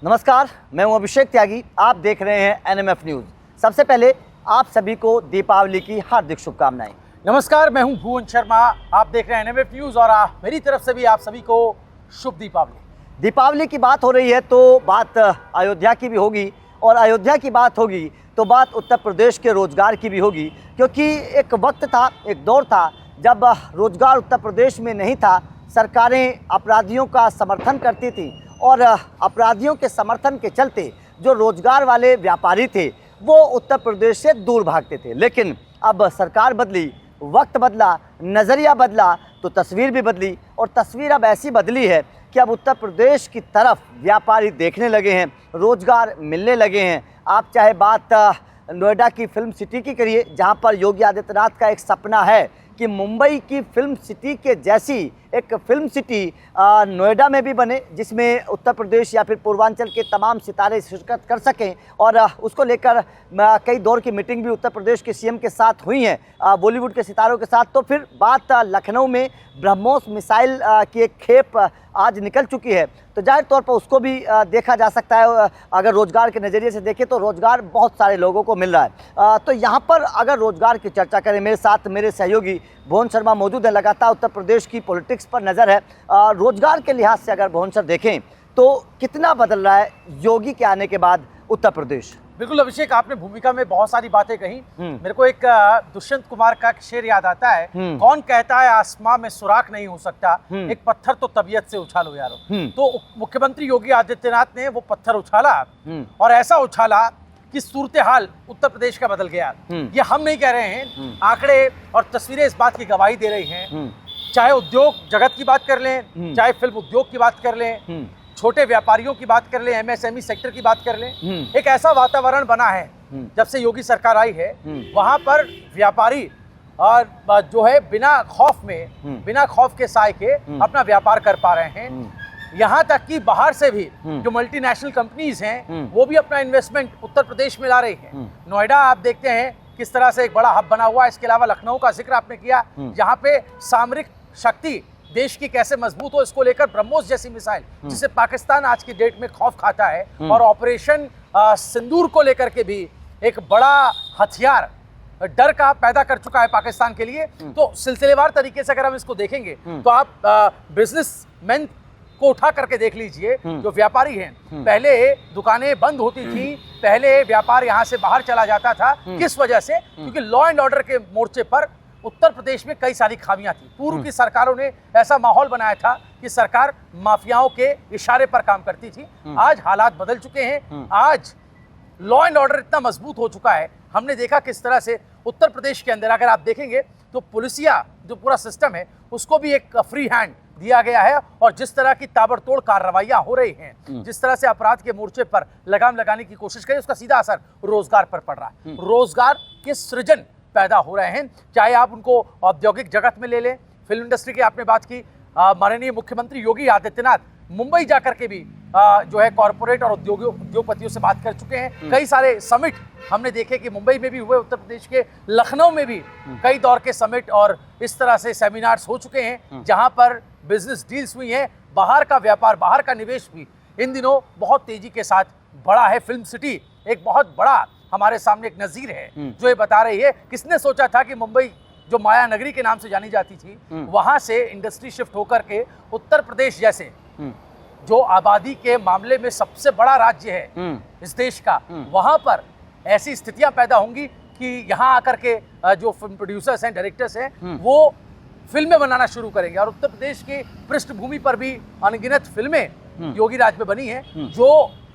नमस्कार, मैं हूं अभिषेक त्यागी। आप देख रहे हैं एनएमएफ न्यूज़। सबसे पहले आप सभी को दीपावली की हार्दिक शुभकामनाएं। नमस्कार, मैं हूं भुवन शर्मा। आप देख रहे हैं एनएमएफ न्यूज़ और मेरी तरफ से भी आप सभी को शुभ दीपावली। दीपावली की बात हो रही है तो बात अयोध्या की भी होगी, और अयोध्या की बात होगी तो बात उत्तर प्रदेश के रोजगार की भी होगी, क्योंकि एक वक्त था, एक दौर था जब रोजगार उत्तर प्रदेश में नहीं था। सरकारें अपराधियों का समर्थन करती थी और अपराधियों के समर्थन के चलते जो रोजगार वाले व्यापारी थे वो उत्तर प्रदेश से दूर भागते थे। लेकिन अब सरकार बदली, वक्त बदला, नज़रिया बदला तो तस्वीर भी बदली, और तस्वीर अब ऐसी बदली है कि अब उत्तर प्रदेश की तरफ व्यापारी देखने लगे हैं, रोजगार मिलने लगे हैं। आप चाहे बात नोएडा की फिल्म सिटी की करिए, जहां पर योगी आदित्यनाथ का एक सपना है कि मुंबई की फिल्म सिटी के जैसी एक फिल्म सिटी नोएडा में भी बने, जिसमें उत्तर प्रदेश या फिर पूर्वांचल के तमाम सितारे शिरकत कर सकें। और उसको लेकर कई दौर की मीटिंग भी उत्तर प्रदेश के सीएम के साथ हुई हैं, बॉलीवुड के सितारों के साथ। तो फिर बात लखनऊ में ब्रह्मोस मिसाइल की एक खेप आज निकल चुकी है, तो जाहिर तौर पर उसको भी देखा जा सकता है। अगर रोज़गार के नज़रिए से देखें तो रोज़गार बहुत सारे लोगों को मिल रहा है। तो यहाँ पर अगर रोज़गार की चर्चा करें, मेरे साथ मेरे सहयोगी भुवन शर्मा मौजूद है। लगातार उत्तर प्रदेश की पॉलिटिक्स पर नज़र है। रोज़गार के लिहाज से अगर भुवन सर देखें तो कितना बदल रहा है योगी के आने के बाद उत्तर प्रदेश? बिल्कुल अभिषेक, आपने भूमिका में बहुत सारी बातें कही। मेरे को एक दुष्यंत कुमार का शेर याद आता है, कौन कहता है आसमां में सुराख नहीं हो सकता, एक पत्थर तो तबीयत से उछालो यारो। तो मुख्यमंत्री योगी आदित्यनाथ ने वो पत्थर उछाला, और ऐसा उछाला कि सूरत हाल उत्तर प्रदेश का बदल गया। ये हम नहीं कह रहे हैं, आंकड़े और तस्वीरें इस बात की गवाही दे रही हैं। चाहे उद्योग जगत की बात कर लें, चाहे फिल्म उद्योग की बात कर लें, छोटे व्यापारियों की बात कर लें, एमएसएमई सेक्टर की बात कर लें, एक ऐसा वातावरण बना है जब से योगी सरकार आई है, वहां पर व्यापारी और जो है बिना खौफ के साए के अपना व्यापार कर पा रहे हैं। यहाँ तक कि बाहर से भी जो मल्टीनेशनल कंपनीज हैं वो भी अपना इन्वेस्टमेंट उत्तर प्रदेश में ला रही हैं। नोएडा आप देखते हैं किस तरह से एक बड़ा हब बना हुआ है। इसके अलावा लखनऊ का जिक्र आपने किया, जहाँ पे सामरिक शक्ति देश की कैसे मजबूत हो, इसको लेकर ब्रह्मोस जैसी मिसाइल जिसे पाकिस्तान आज की डेट में खौफ खाता है, और ऑपरेशन सिंदूर को लेकर के भी एक बड़ा हथियार डर का पैदा कर चुका है पाकिस्तान के लिए। तो सिलसिलेवार तरीके से अगर हम इसको देखेंगे तो आप बिजनेसमैन को उठा करके देख लीजिए, जो व्यापारी हैं, पहले दुकानें बंद होती थी, पहले व्यापार यहाँ से बाहर चला जाता था। किस वजह से? क्योंकि लॉ एंड ऑर्डर के मोर्चे पर उत्तर प्रदेश में कई सारी खामियां थी। पूर्व की सरकारों ने ऐसा माहौल बनाया था कि सरकार माफियाओं के इशारे पर काम करती थी। आज हालात बदल चुके हैं, आज लॉ एंड ऑर्डर इतना मजबूत हो चुका है। हमने देखा किस तरह से उत्तर प्रदेश के अंदर अगर आप देखेंगे तो पुलिसिया जो पूरा सिस्टम है उसको भी एक फ्री हैंड दिया गया है, और जिस तरह की ताबड़तोड़ कार्रवाइयां हो रही हैं, जिस तरह से अपराध के मोर्चे पर लगाम लगाने की कोशिश करें, उसका सीधा असर रोजगार पर पड़ रहा है। रोजगार के सृजन पैदा हो रहे हैं, चाहे आप उनको औद्योगिक जगत में ले लें, फिल्म इंडस्ट्री की आपने बात की। माननीय मुख्यमंत्री योगी आदित्यनाथ मुंबई जाकर के भी जो है कॉरपोरेट और उद्योगपतियों से बात कर चुके हैं। कई सारे समिट हमने देखे कि मुंबई में भी हुए, उत्तर प्रदेश के लखनऊ में भी कई दौर के समिट और इस तरह से सेमिनार्स हो चुके हैं, जहां पर बिजनेस डील्स हुई हैं। बाहर का व्यापार, बाहर का निवेश भी इन दिनों बहुत तेजी के साथ बढ़ा है। फिल्म सिटी एक बहुत बड़ा हमारे सामने एक नजीर है जो ये बता रही है, किसने सोचा था कि मुंबई जो माया नगरी के नाम से जानी जाती थी, वहां से इंडस्ट्री शिफ्ट होकर के उत्तर प्रदेश जैसे जो आबादी के मामले में सबसे बड़ा राज्य है इस देश का, वहां पर ऐसी स्थितियां पैदा होंगी कि यहाँ आकर के जो फिल्म प्रोड्यूसर्स हैं, डायरेक्टर्स हैं, वो फिल्में बनाना शुरू करेंगे। और उत्तर प्रदेश की पृष्ठभूमि पर भी अनगिनत फिल्में योगी राज में बनी हैं जो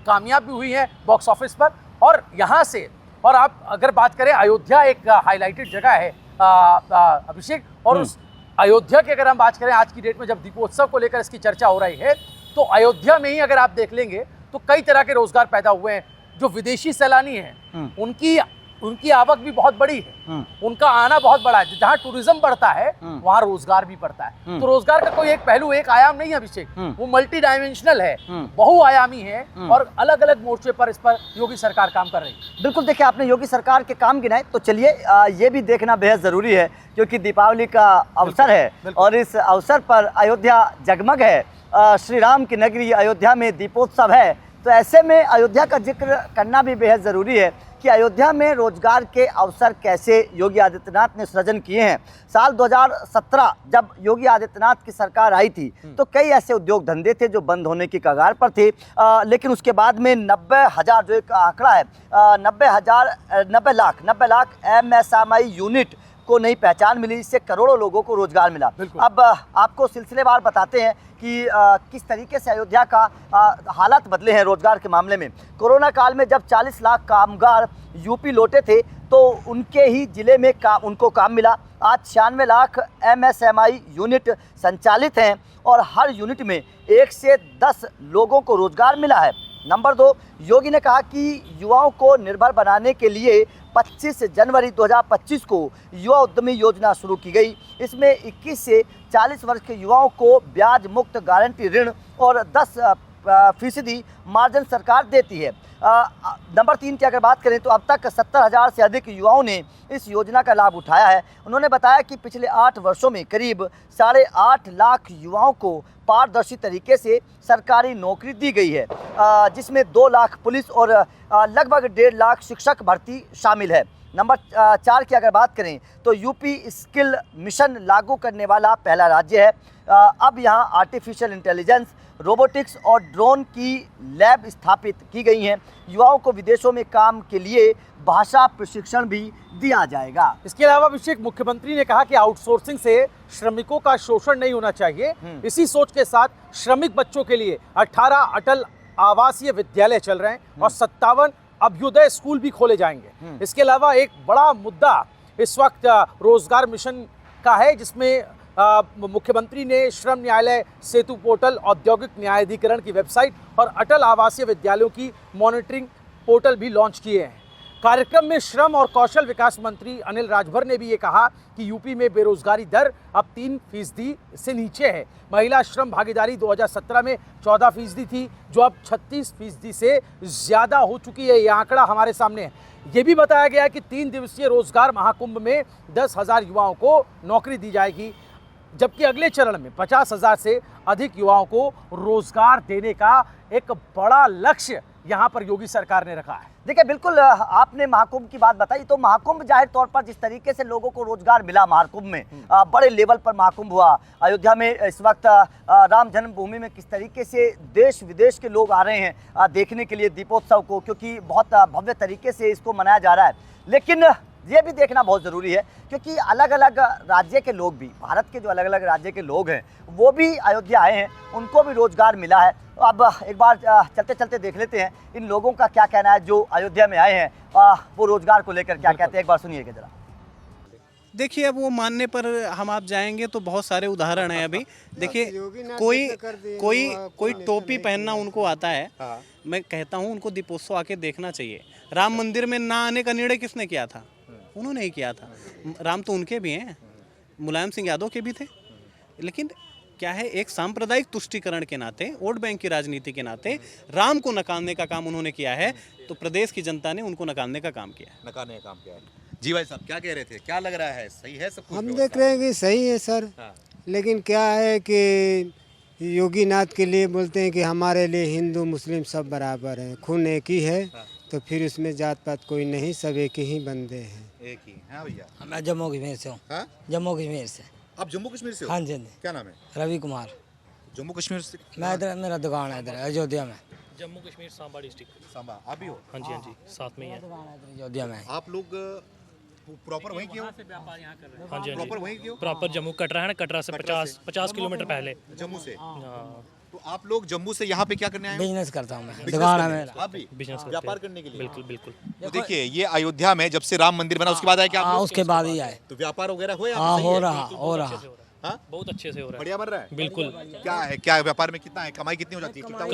कामयाब भी हुई हैं बॉक्स ऑफिस पर। और यहाँ से, और आप अगर बात करें, अयोध्या एक हाईलाइटेड जगह है अभिषेक, और उस अयोध्या की अगर हम बात करें आज की डेट में जब दीपोत्सव को लेकर इसकी चर्चा हो रही है, तो अयोध्या में ही अगर आप देख लेंगे तो कई तरह के रोजगार पैदा हुए हैं। जो विदेशी सैलानी हैं उनकी आवक भी बहुत बड़ी है, उनका आना बहुत बड़ा है। जहाँ टूरिज्म बढ़ता है वहाँ रोजगार भी बढ़ता है। तो रोजगार का कोई एक पहलू, एक आयाम नहीं है अभिषेक, वो मल्टी डायमेंशनल है, बहुआयामी है, और अलग अलग मोर्चे पर इस पर योगी सरकार काम कर रही है। बिल्कुल, देखिए आपने योगी सरकार के काम गिनाए, तो चलिए ये भी देखना बेहद ज़रूरी है क्योंकि दीपावली का अवसर है और इस अवसर पर अयोध्या जगमग है। श्री राम की नगरी अयोध्या में दीपोत्सव है। तो ऐसे में अयोध्या का जिक्र करना भी बेहद ज़रूरी है कि अयोध्या में रोजगार के अवसर कैसे योगी आदित्यनाथ ने सृजन किए हैं। साल 2017 जब योगी आदित्यनाथ की सरकार आई थी तो कई ऐसे उद्योग धंधे थे जो बंद होने की कगार पर थे, लेकिन उसके बाद में 90,000 जो एक आंकड़ा है 90 लाख MSME यूनिट को नई पहचान मिली, इससे करोड़ों लोगों को रोजगार मिला। अब आपको सिलसिलेवार बताते हैं कि किस तरीके से अयोध्या का हालात बदले हैं रोजगार के मामले में। कोरोना काल में जब 40 लाख कामगार यूपी लौटे थे तो उनके ही ज़िले में उनको काम मिला। आज 96 लाख MSME यूनिट संचालित हैं और हर यूनिट में 1 से 10 लोगों को रोजगार मिला है। नंबर 2, योगी ने कहा कि युवाओं को निर्भर बनाने के लिए 25 जनवरी 2025 को युवा उद्यमी योजना शुरू की गई। इसमें 21 से 40 वर्ष के युवाओं को ब्याज मुक्त गारंटी ऋण और 10% मार्जिन सरकार देती है। नंबर 3 की अगर बात करें तो अब तक 70,000 से अधिक युवाओं ने इस योजना का लाभ उठाया है। उन्होंने बताया कि पिछले 8 वर्षों में करीब 8.5 लाख युवाओं को पारदर्शी तरीके से सरकारी नौकरी दी गई है, जिसमें 2 लाख पुलिस और लगभग 1.5 लाख शिक्षक भर्ती शामिल है। नंबर 4 की अगर बात करें तो यूपी स्किल मिशन लागू करने वाला पहला राज्य है। अब यहाँ आर्टिफिशियल इंटेलिजेंस, रोबोटिक्स और ड्रोन की लैब स्थापित की गई हैं। युवाओं को विदेशों में काम के लिए भाषा प्रशिक्षण भी दिया जाएगा। इसके अलावा अभिषेक, मुख्यमंत्री ने कहा कि आउटसोर्सिंग से श्रमिकों का शोषण नहीं होना चाहिए। इसी सोच के साथ श्रमिक बच्चों के लिए 18 अटल आवासीय विद्यालय चल रहे हैं और 57 अभ्युदय स्कूल भी खोले जाएंगे। इसके अलावा एक बड़ा मुद्दा इस वक्त रोजगार मिशन का है, जिसमें मुख्यमंत्री ने श्रम न्यायालय सेतु पोर्टल, औद्योगिक न्यायाधिकरण की वेबसाइट और अटल आवासीय विद्यालयों की मॉनिटरिंग पोर्टल भी लॉन्च किए हैं। कार्यक्रम में श्रम और कौशल विकास मंत्री अनिल राजभर ने भी ये कहा कि यूपी में बेरोजगारी दर अब 3% से नीचे है। महिला श्रम भागीदारी 2017 में 14% थी, जो अब 36% से ज़्यादा हो चुकी है। ये आंकड़ा हमारे सामने है। ये भी बताया गया है कि 3 दिवसीय रोजगार महाकुंभ में 10,000 युवाओं को नौकरी दी जाएगी, जबकि अगले चरण में 50,000 से अधिक युवाओं को रोजगार देने का एक बड़ा लक्ष्य यहाँ पर योगी सरकार ने रखा है। देखिए, बिल्कुल आपने महाकुंभ की बात बताई, तो महाकुंभ जाहिर तौर पर जिस तरीके से लोगों को रोजगार मिला महाकुंभ में, बड़े लेवल पर महाकुंभ हुआ। अयोध्या में इस वक्त राम जन्मभूमि में किस तरीके से देश विदेश के लोग आ रहे हैं देखने के लिए दीपोत्सव को, क्योंकि बहुत भव्य तरीके से इसको मनाया जा रहा है। लेकिन ये भी देखना बहुत ज़रूरी है क्योंकि अलग अलग राज्य के लोग भी, भारत के जो अलग अलग राज्य के लोग हैं वो भी अयोध्या आए हैं, उनको भी रोज़गार मिला है। तो अब एक बार चलते चलते देख लेते हैं इन लोगों का क्या कहना है जो अयोध्या में आए हैं, वो रोज़गार को लेकर क्या कहते हैं, एक बार सुनिएगा जरा। देखिए, अब वो मानने पर हम आप जाएंगे तो बहुत सारे उदाहरण हैं। अभी देखिए, कोई टोपी पहनना उनको आता है। मैं कहता हूँ उनको दीपोत्सव आके देखना चाहिए। राम मंदिर में ना आने का निर्णय किसने किया था? उन्होंने ही किया था। राम तो उनके भी हैं, मुलायम सिंह यादव के भी थे। लेकिन क्या है, एक सांप्रदायिक तुष्टीकरण के नाते, वोट बैंक की राजनीति के नाते राम को नकारने का काम उन्होंने किया है, तो प्रदेश की जनता ने उनको नकारने का काम किया है। जी भाई साहब, क्या कह रहे थे? क्या लग रहा है, सही है सब कुछ? हम देख रहे हैं कि सही है सर। लेकिन क्या है कि योगी नाथ के लिए बोलते हैं कि हमारे लिए हिंदू मुस्लिम सब बराबर हैं, खून एक ही है, तो फिर उसमें जात पात कोई नहीं, सब एक ही बंदे हैं। एक ही। हाँ भैया, मैं जम्मू कश्मीर से हूँ। जम्मू कश्मीर से। आप जम्मू कश्मीर से हो? हाँ जी। क्या नाम है? रवि कुमार। जम्मू कश्मीर से? मैं इधर, मेरा दुकान है इधर अयोध्या में। जम्मू कश्मीर सांबा डिस्ट्रिक्ट। सांबा आप भी हो? हाँ जी, साथ में ही है। अयोध्या में। आप लोग प्रॉपर वहीं के हो? हाँ जी, प्रॉपर वहीं के हो? प्रॉपर जम्मू। कटरा है ना, कटरा से 50 किलोमीटर पहले। जम्मू से? हाँ, तो आप लोग जम्मू से यहाँ पे क्या करने आए हो? बिजनेस करता हूँ मैं, दुकान है मेरा। आप भी बिजनेस व्यापार करने के लिए? बिल्कुल बिल्कुल। तो देखिए, ये अयोध्या में जब से राम मंदिर बना उसके बाद आए क्या आप हाँ, लोग? उसके बाद ही आए। तो व्यापार वगैरह हुआ? हाँ, हो रहा। हाँ? बहुत अच्छे से हो रहा है। बढ़िया बन रहा है? बिल्कुल। क्या है, क्या व्यापार में कितना है, कमाई कितनी हो जाती है? कितना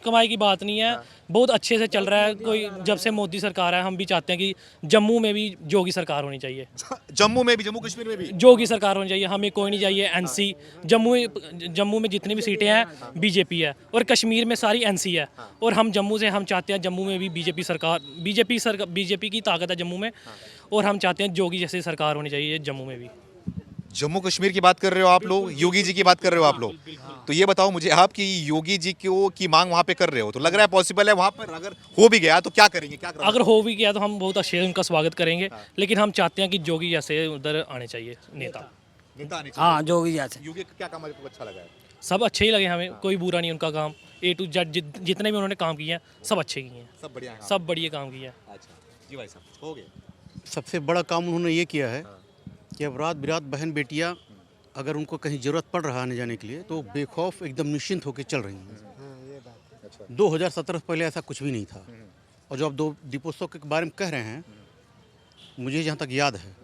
कमाई की बात नहीं है, बहुत अच्छे से चल रहा है। कोई जब से मोदी सरकार है, हम भी चाहते हैं कि जम्मू में भी योगी सरकार होनी चाहिए। जम्मू में भी, जम्मू कश्मीर में भी योगी सरकार होनी चाहिए। हमें कोई नहीं चाहिए एनसी। जम्मू में जितनी भी सीटें हैं बीजेपी है और कश्मीर में सारी एनसी है। और हम जम्मू से हम चाहते हैं जम्मू में भी बीजेपी सरकार, बीजेपी की ताकत है जम्मू में, और हम चाहते हैं योगी जैसी सरकार होनी चाहिए जम्मू में भी। जम्मू कश्मीर की बात कर रहे हो आप लोग, योगी जी की बात कर रहे हो आप लोग, तो ये बताओ मुझे आप कि योगी जी की मांग वहाँ पे कर रहे हो, तो लग रहा है पॉसिबल है वहाँ पर अगर हो भी गया तो क्या करेंगे, क्या करेंगे? अगर हो भी गया तो हम बहुत अच्छे से उनका स्वागत करेंगे, लेकिन हम चाहते हैं कि जोगी जैसे उधर आने चाहिए नेता। नेता आने चाहिए। हाँ जोगी जैसे योगी का क्या काम आपको अच्छा लगा है? सब अच्छे ही लगे हमें, कोई बुरा नहीं उनका काम। A to Z जितने भी उन्होंने काम किए हैं सब अच्छे किए हैं, सब बढ़िया है। सब बढ़िया काम किया है। अच्छा जी भाई साहब, हो गया। सबसे बड़ा काम उन्होंने ये किया है कि अब रात बिरात बहन बेटियां अगर उनको कहीं ज़रूरत पड़ रहा है आने जाने के लिए तो बेखौफ एकदम निश्चिंत होकर चल रही हैं। 2017 पहले ऐसा कुछ भी नहीं था। और जो आप दो दीपोत्सव के बारे में कह रहे हैं, मुझे जहाँ तक याद है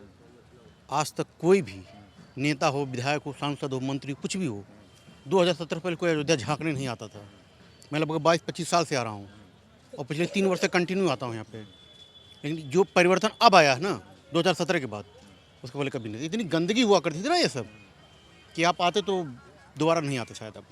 आज तक कोई भी नेता हो, विधायक हो, सांसद हो, मंत्री कुछ भी हो, 2017 पहले कोई अयोध्या झांकने नहीं आता था। मैं लगभग 22-25 साल से आ रहा हूँ और पिछले 3 वर्ष से कंटिन्यू आता हूँ यहाँ पे। लेकिन जो परिवर्तन अब आया है ना 2017 के बाद, उसके पहले कभी नहीं। इतनी गंदगी हुआ करती थी ना ये सब कि आप आते तो दोबारा नहीं आते शायद अब।